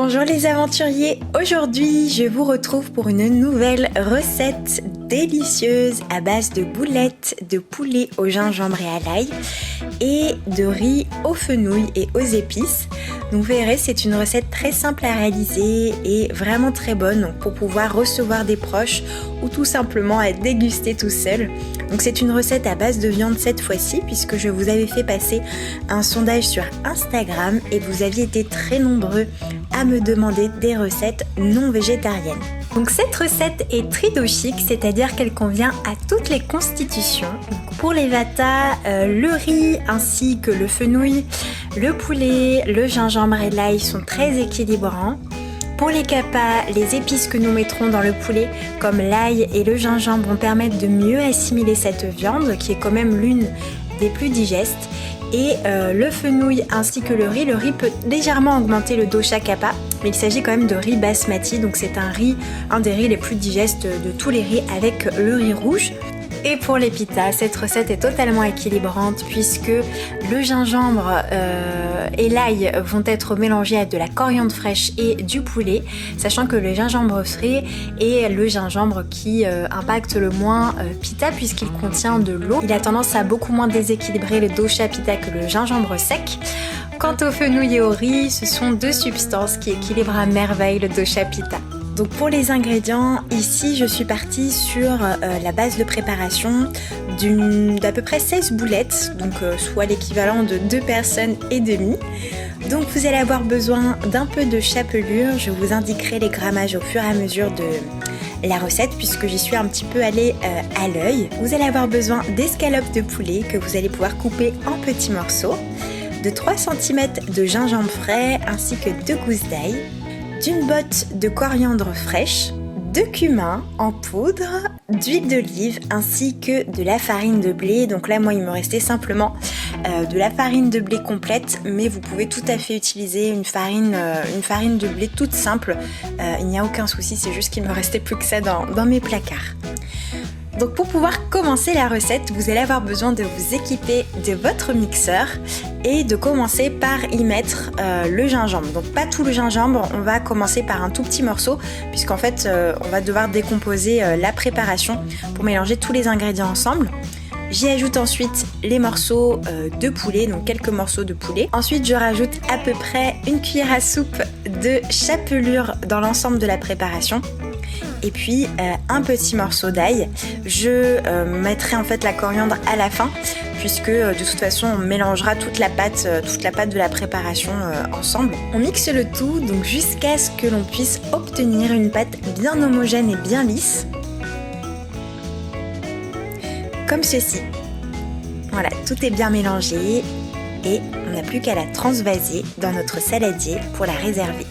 Bonjour les aventuriers, aujourd'hui je vous retrouve pour une nouvelle recette délicieuse à base de boulettes de poulet au gingembre et à l'ail et de riz aux fenouils et aux épices. Donc vous verrez, c'est une recette très simple à réaliser et vraiment très bonne donc pour pouvoir recevoir des proches ou tout simplement à déguster tout seul. Donc c'est une recette à base de viande cette fois-ci puisque je vous avais fait passer un sondage sur Instagram et vous aviez été très nombreux à me demander des recettes non végétariennes. Donc cette recette est tridochique, c'est-à-dire qu'elle convient à toutes les constitutions. Donc pour les vata, le riz ainsi que le fenouil, le poulet, le gingembre et l'ail sont très équilibrants. Pour les kapha, les épices que nous mettrons dans le poulet, comme l'ail et le gingembre, vont permettre de mieux assimiler cette viande, qui est quand même l'une des plus digestes. Et le fenouil ainsi que le riz peut légèrement augmenter le dosha kapha, mais il s'agit quand même de riz basmati, donc c'est un des riz les plus digestes de tous les riz avec le riz rouge. Et pour les pitas, cette recette est totalement équilibrante puisque le gingembre et l'ail vont être mélangés à de la coriandre fraîche et du poulet, sachant que le gingembre frais est le gingembre qui impacte le moins pita puisqu'il contient de l'eau. Il a tendance à beaucoup moins déséquilibrer le dosha pita que le gingembre sec. Quant au fenouil et au riz, ce sont deux substances qui équilibrent à merveille le dosha pita. Donc pour les ingrédients, ici je suis partie sur la base de préparation d'à peu près 16 boulettes, donc soit l'équivalent de 2 personnes et demie. Donc vous allez avoir besoin d'un peu de chapelure, je vous indiquerai les grammages au fur et à mesure de la recette puisque j'y suis un petit peu allée à l'œil. Vous allez avoir besoin d'escalopes de poulet que vous allez pouvoir couper en petits morceaux, de 3 cm de gingembre frais ainsi que 2 gousses d'ail, d'une botte de coriandre fraîche, de cumin en poudre, d'huile d'olive ainsi que de la farine de blé. Donc là moi il me restait simplement de la farine de blé complète, mais vous pouvez tout à fait utiliser une farine de blé toute simple, il n'y a aucun souci, c'est juste qu'il me restait plus que ça dans mes placards. Donc pour pouvoir commencer la recette, vous allez avoir besoin de vous équiper de votre mixeur et de commencer par y mettre le gingembre. Donc pas tout le gingembre, on va commencer par un tout petit morceau puisqu'en fait on va devoir décomposer la préparation pour mélanger tous les ingrédients ensemble. J'y ajoute ensuite les morceaux de poulet, donc quelques morceaux de poulet. Ensuite, je rajoute à peu près une cuillère à soupe de chapelure dans l'ensemble de la préparation. Et puis un petit morceau d'ail. Je mettrai en fait la coriandre à la fin puisque de toute façon on mélangera toute la pâte de la préparation ensemble. On mixe le tout donc jusqu'à ce que l'on puisse obtenir une pâte bien homogène et bien lisse. Comme ceci. Voilà, tout est bien mélangé et on n'a plus qu'à la transvaser dans notre saladier pour la réserver.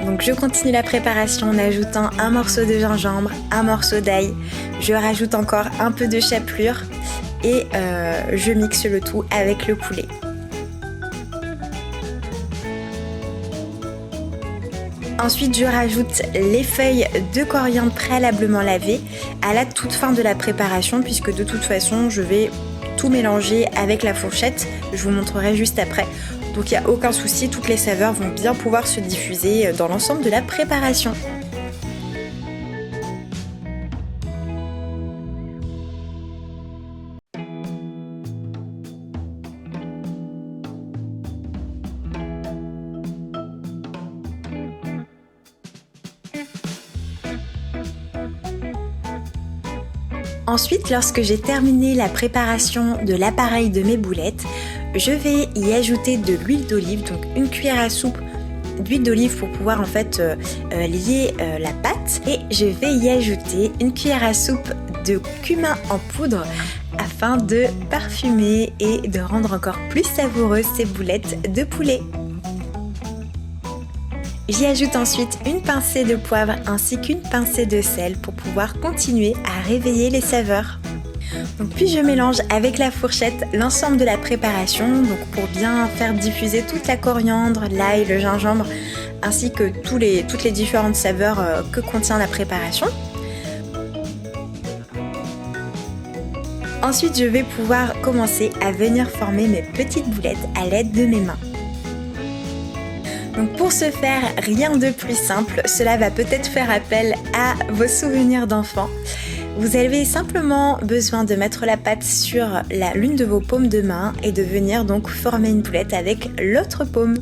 Donc je continue la préparation en ajoutant un morceau de gingembre, un morceau d'ail, je rajoute encore un peu de chapelure et je mixe le tout avec le poulet. Ensuite je rajoute les feuilles de coriandre préalablement lavées à la toute fin de la préparation puisque de toute façon je vais tout mélanger avec la fourchette, je vous montrerai juste après. Donc il n'y a aucun souci, toutes les saveurs vont bien pouvoir se diffuser dans l'ensemble de la préparation. Ensuite, lorsque j'ai terminé la préparation de l'appareil de mes boulettes, je vais y ajouter de l'huile d'olive, donc une cuillère à soupe d'huile d'olive pour pouvoir en fait lier la pâte, et je vais y ajouter une cuillère à soupe de cumin en poudre afin de parfumer et de rendre encore plus savoureuses ces boulettes de poulet. J'y ajoute ensuite une pincée de poivre ainsi qu'une pincée de sel pour pouvoir continuer à réveiller les saveurs. Donc, puis je mélange avec la fourchette l'ensemble de la préparation, donc pour bien faire diffuser toute la coriandre, l'ail, le gingembre, ainsi que toutes les différentes saveurs que contient la préparation. Ensuite, je vais pouvoir commencer à venir former mes petites boulettes à l'aide de mes mains. Donc pour ce faire, rien de plus simple, cela va peut-être faire appel à vos souvenirs d'enfant. Vous avez simplement besoin de mettre la pâte sur l'une de vos paumes de main et de venir donc former une boulette avec l'autre paume.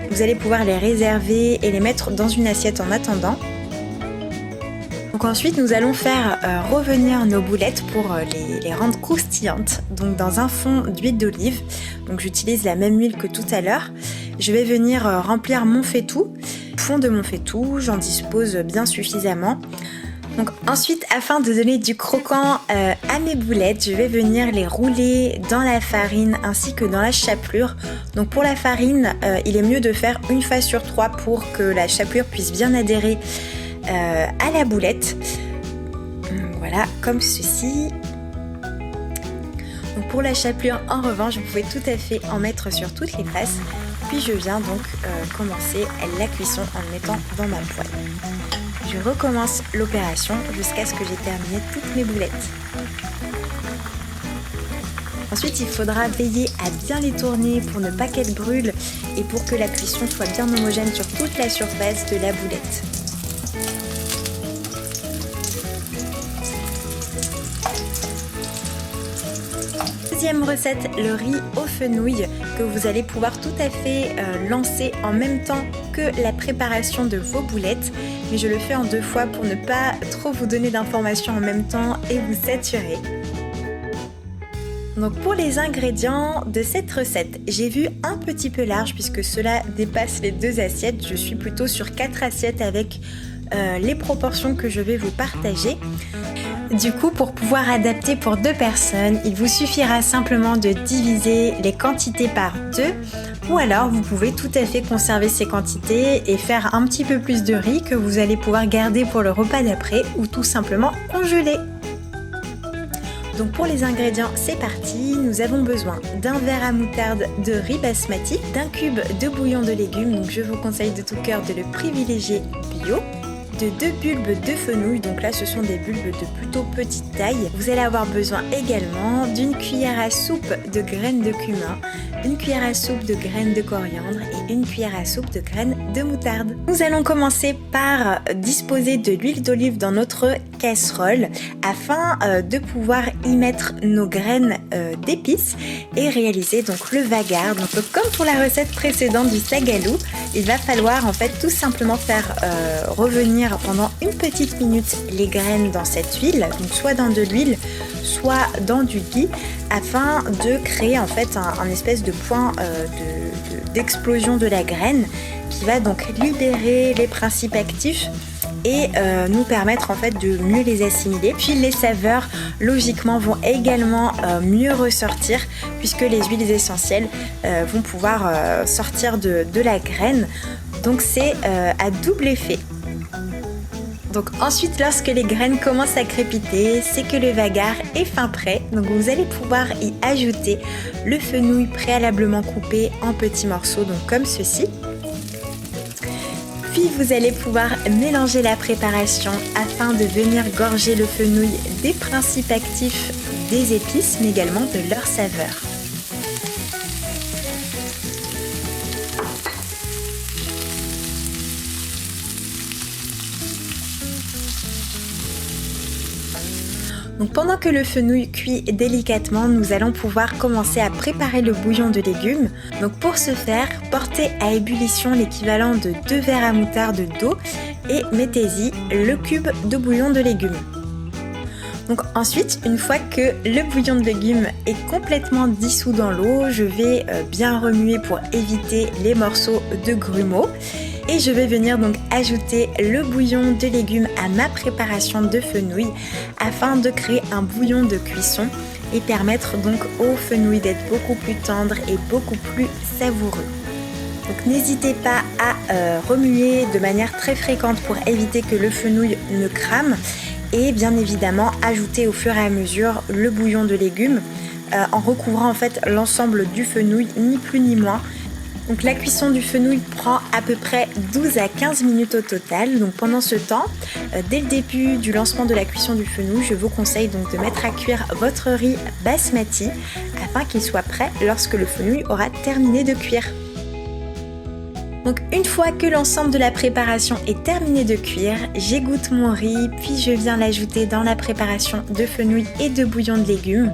Vous allez pouvoir les réserver et les mettre dans une assiette en attendant. Donc ensuite, nous allons faire revenir nos boulettes pour les rendre croustillantes. Donc dans un fond d'huile d'olive. Donc j'utilise la même huile que tout à l'heure. Je vais venir remplir mon faitout. Fond de mon faitout, j'en dispose bien suffisamment. Donc ensuite, afin de donner du croquant à mes boulettes, je vais venir les rouler dans la farine ainsi que dans la chapelure. Donc pour la farine, il est mieux de faire une fois sur 3 pour que la chapelure puisse bien adhérer à la boulette. Voilà, comme ceci. Donc pour la chapelure, en revanche, vous pouvez tout à fait en mettre sur toutes les faces. Puis je viens donc commencer la cuisson en le mettant dans ma poêle. Je recommence l'opération jusqu'à ce que j'ai terminé toutes mes boulettes. Ensuite, il faudra veiller à bien les tourner pour ne pas qu'elles brûlent et pour que la cuisson soit bien homogène sur toute la surface de la boulette. Deuxième recette, le riz aux fenouilles que vous allez pouvoir tout à fait lancer en même temps que la préparation de vos boulettes. Mais je le fais en 2 fois pour ne pas trop vous donner d'informations en même temps et vous saturer. Donc pour les ingrédients de cette recette, j'ai vu un petit peu large puisque cela dépasse les 2 assiettes. Je suis plutôt sur 4 assiettes avec les proportions que je vais vous partager. Du coup, pour pouvoir adapter pour 2 personnes, il vous suffira simplement de diviser les quantités par 2 ou alors vous pouvez tout à fait conserver ces quantités et faire un petit peu plus de riz que vous allez pouvoir garder pour le repas d'après ou tout simplement congeler. Donc pour les ingrédients, c'est parti. Nous avons besoin d'un verre à moutarde de riz basmati, d'un cube de bouillon de légumes, donc je vous conseille de tout cœur de le privilégier bio, de 2 bulbes de fenouil, donc là ce sont des bulbes de plutôt petite taille. Vous allez avoir besoin également d'une cuillère à soupe de graines de cumin, une cuillère à soupe de graines de coriandre et une cuillère à soupe de graines de moutarde. Nous allons commencer par disposer de l'huile d'olive dans notre casserole afin de pouvoir y mettre nos graines d'épices et réaliser donc le vagar. Donc comme pour la recette précédente du sagalou, il va falloir en fait tout simplement faire revenir pendant une petite minute les graines dans cette huile, donc soit dans de l'huile, soit dans du ghee, afin de créer en fait un espèce de point d'explosion de la graine qui va donc libérer les principes actifs et nous permettre en fait de mieux les assimiler. Puis les saveurs logiquement vont également mieux ressortir puisque les huiles essentielles vont pouvoir sortir de la graine. Donc c'est à double effet. Donc ensuite, lorsque les graines commencent à crépiter, c'est que le vagar est fin prêt. Donc vous allez pouvoir y ajouter le fenouil préalablement coupé en petits morceaux, donc comme ceci. Puis vous allez pouvoir mélanger la préparation afin de venir gorger le fenouil des principes actifs des épices, mais également de leur saveur. Donc pendant que le fenouil cuit délicatement, nous allons pouvoir commencer à préparer le bouillon de légumes. Donc pour ce faire, portez à ébullition l'équivalent de 2 verres à moutarde d'eau et mettez-y le cube de bouillon de légumes. Donc ensuite, une fois que le bouillon de légumes est complètement dissous dans l'eau, je vais bien remuer pour éviter les morceaux de grumeaux. Et je vais venir donc ajouter le bouillon de légumes à ma préparation de fenouil afin de créer un bouillon de cuisson et permettre donc au fenouil d'être beaucoup plus tendre et beaucoup plus savoureux. Donc n'hésitez pas à remuer de manière très fréquente pour éviter que le fenouil ne crame et bien évidemment ajouter au fur et à mesure le bouillon de légumes en recouvrant en fait l'ensemble du fenouil, ni plus ni moins. Donc la cuisson du fenouil prend à peu près 12 à 15 minutes au total. Donc pendant ce temps, dès le début du lancement de la cuisson du fenouil, je vous conseille donc de mettre à cuire votre riz basmati afin qu'il soit prêt lorsque le fenouil aura terminé de cuire. Donc une fois que l'ensemble de la préparation est terminé de cuire, j'égoutte mon riz, puis je viens l'ajouter dans la préparation de fenouil et de bouillon de légumes.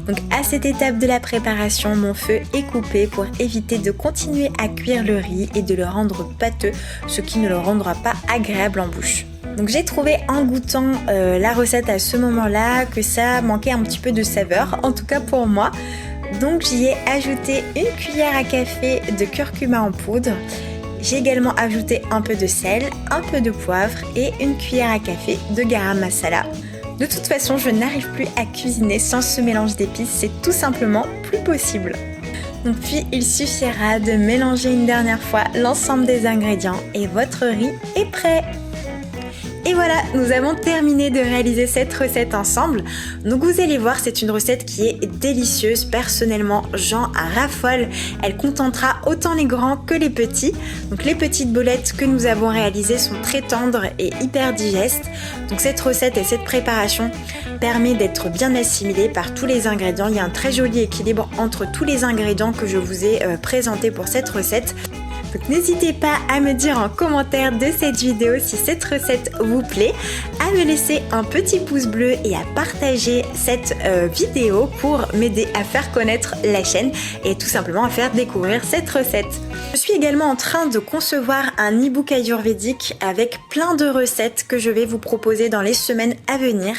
Donc à cette étape de la préparation, mon feu est coupé pour éviter de continuer à cuire le riz et de le rendre pâteux, ce qui ne le rendra pas agréable en bouche. Donc j'ai trouvé en goûtant la recette à ce moment-là que ça manquait un petit peu de saveur, en tout cas pour moi. Donc j'y ai ajouté une cuillère à café de curcuma en poudre. J'ai également ajouté un peu de sel, un peu de poivre et une cuillère à café de garam masala. De toute façon, je n'arrive plus à cuisiner sans ce mélange d'épices, c'est tout simplement plus possible. Donc puis il suffira de mélanger une dernière fois l'ensemble des ingrédients et votre riz est prêt. Et voilà, nous avons terminé de réaliser cette recette ensemble. Donc vous allez voir, c'est une recette qui est délicieuse. Personnellement, j'en raffole. Elle contentera autant les grands que les petits. Donc les petites boulettes que nous avons réalisées sont très tendres et hyper digestes. Donc cette recette et cette préparation permet d'être bien assimilée par tous les ingrédients. Il y a un très joli équilibre entre tous les ingrédients que je vous ai présentés pour cette recette. Donc n'hésitez pas à me dire en commentaire de cette vidéo si cette recette vous plaît, à me laisser un petit pouce bleu et à partager cette vidéo pour m'aider à faire connaître la chaîne et tout simplement à faire découvrir cette recette. Je suis également en train de concevoir un e-book ayurvédique avec plein de recettes que je vais vous proposer dans les semaines à venir,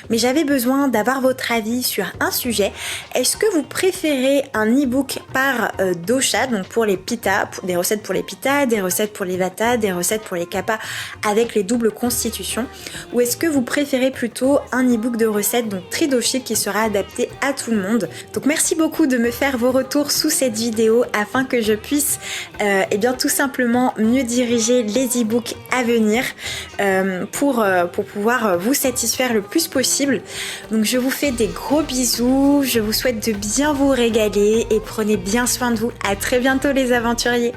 mais j'avais besoin d'avoir votre avis sur un sujet. Est-ce que vous préférez un e-book par dosha, donc pour les pitta, des recettes pour les pitta, des recettes pour les vata, des recettes pour les kapha avec les doubles constitutions, ou est-ce que vous préférez plutôt un e-book de recettes donc tridoshique qui sera adapté à tout le monde? Donc merci beaucoup de me faire vos retours sous cette vidéo afin que je puisse et bien tout simplement mieux diriger les e-books à venir pour pouvoir vous satisfaire le plus possible. Donc je vous fais des gros bisous, je vous souhaite de bien vous régaler et prenez bien soin de vous. À très bientôt les aventuriers.